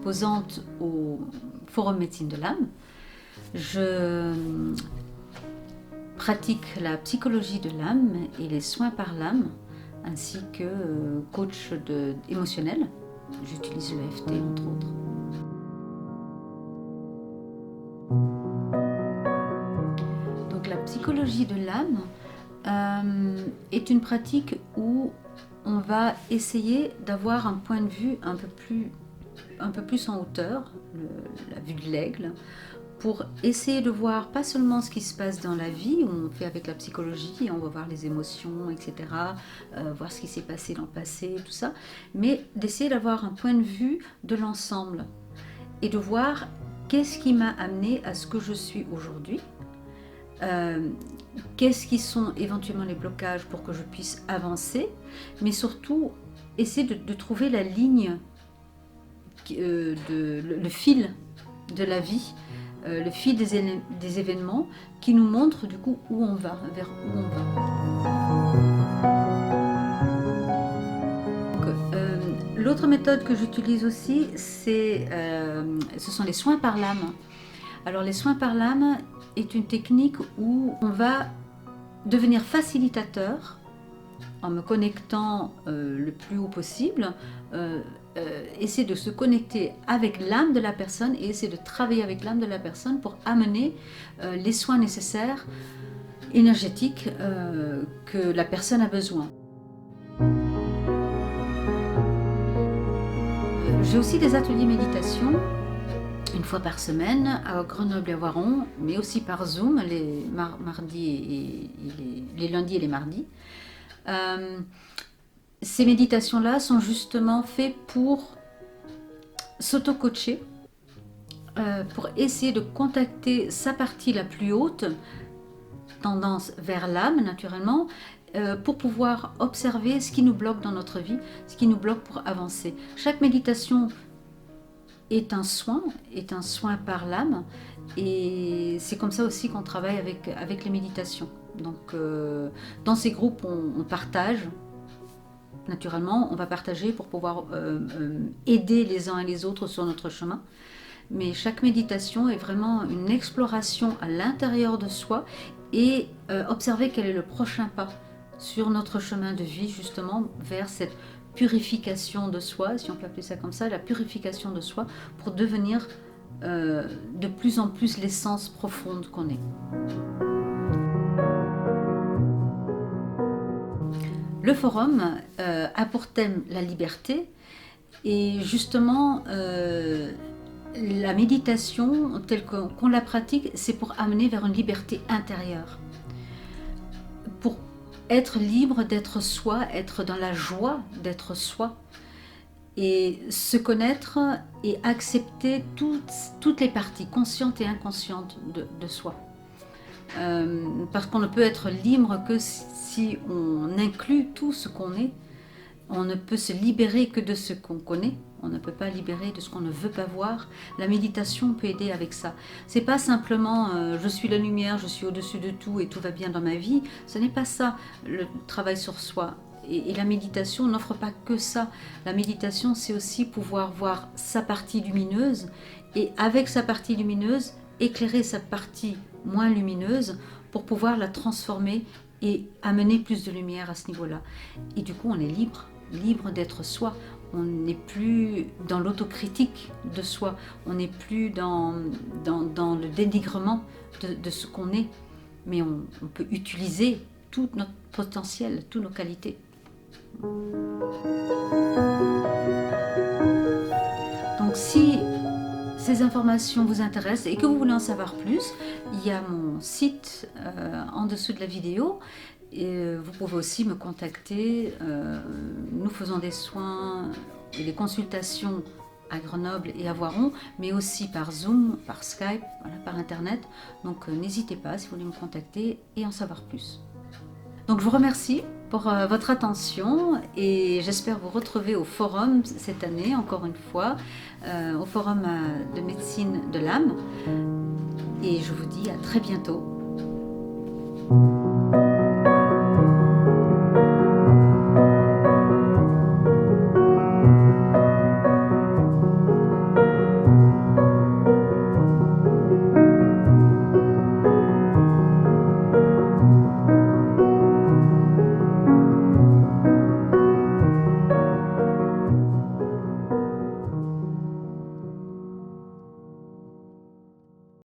exposante au Forum Médecine de l'âme. Je pratique la psychologie de l'âme et les soins par l'âme, ainsi que coach émotionnel. J'utilise l'EFT entre autres. Donc la psychologie de l'âme est une pratique où on va essayer d'avoir un point de vue un peu plus en hauteur, la vue de l'aigle, pour essayer de voir pas seulement ce qui se passe dans la vie, où on fait avec la psychologie, on va voir les émotions, etc., voir ce qui s'est passé dans le passé, tout ça, mais d'essayer d'avoir un point de vue de l'ensemble et de voir qu'est-ce qui m'a amené à ce que je suis aujourd'hui, qu'est-ce qui sont éventuellement les blocages pour que je puisse avancer, mais surtout essayer de trouver la ligne, le fil de la vie, le fil des événements qui nous montre du coup où on va, vers où on va. L'autre méthode que j'utilise aussi, ce sont les soins par l'âme. Alors les soins par l'âme est une technique où on va devenir facilitateur en me connectant le plus haut possible, essayer de se connecter avec l'âme de la personne et essayer de travailler avec l'âme de la personne pour amener les soins nécessaires, énergétiques, que la personne a besoin. J'ai aussi des ateliers méditation, une fois par semaine, à Grenoble et à Voiron, mais aussi par Zoom, les lundis et les mardis. Ces méditations-là sont justement faites pour s'auto-coacher, pour essayer de contacter sa partie la plus haute, tendance vers l'âme naturellement, pour pouvoir observer ce qui nous bloque dans notre vie, ce qui nous bloque pour avancer. Chaque méditation est un soin par l'âme, et c'est comme ça aussi qu'on travaille avec les méditations. Donc dans ces groupes on partage, naturellement on va partager pour pouvoir aider les uns et les autres sur notre chemin, mais chaque méditation est vraiment une exploration à l'intérieur de soi et observer quel est le prochain pas sur notre chemin de vie, justement vers cette purification de soi, si on peut appeler ça comme ça, la purification de soi pour devenir de plus en plus l'essence profonde qu'on est. Le forum a pour thème la liberté, et justement la méditation telle qu'on la pratique, c'est pour amener vers une liberté intérieure, pour être libre d'être soi, être dans la joie d'être soi, et se connaître et accepter toutes les parties conscientes et inconscientes de soi. Parce qu'on ne peut être libre que si on inclut tout ce qu'on est. On ne peut se libérer que de ce qu'on connaît, on ne peut pas libérer de ce qu'on ne veut pas voir. La méditation peut aider avec ça. C'est pas simplement je suis la lumière, je suis au-dessus de tout et tout va bien dans ma vie. Ce n'est pas ça le travail sur soi. Et la méditation n'offre pas que ça. La méditation, c'est aussi pouvoir voir sa partie lumineuse et avec sa partie lumineuse, éclairer sa partie moins lumineuse pour pouvoir la transformer et amener plus de lumière à ce niveau-là. Et du coup, on est libre d'être soi. On n'est plus dans l'autocritique de soi. On n'est plus dans le dénigrement de ce qu'on est. Mais on peut utiliser tout notre potentiel, toutes nos qualités. Donc si ces informations vous intéressent et que vous voulez en savoir plus, il y a mon site en dessous de la vidéo. Et vous pouvez aussi me contacter. Nous faisons des soins et des consultations à Grenoble et à Voiron, mais aussi par Zoom, par Skype, voilà, par Internet. Donc n'hésitez pas si vous voulez me contacter et en savoir plus. Donc je vous remercie pour votre attention et j'espère vous retrouver au forum cette année, encore une fois, au forum de médecine de l'âme. Et je vous dis à très bientôt.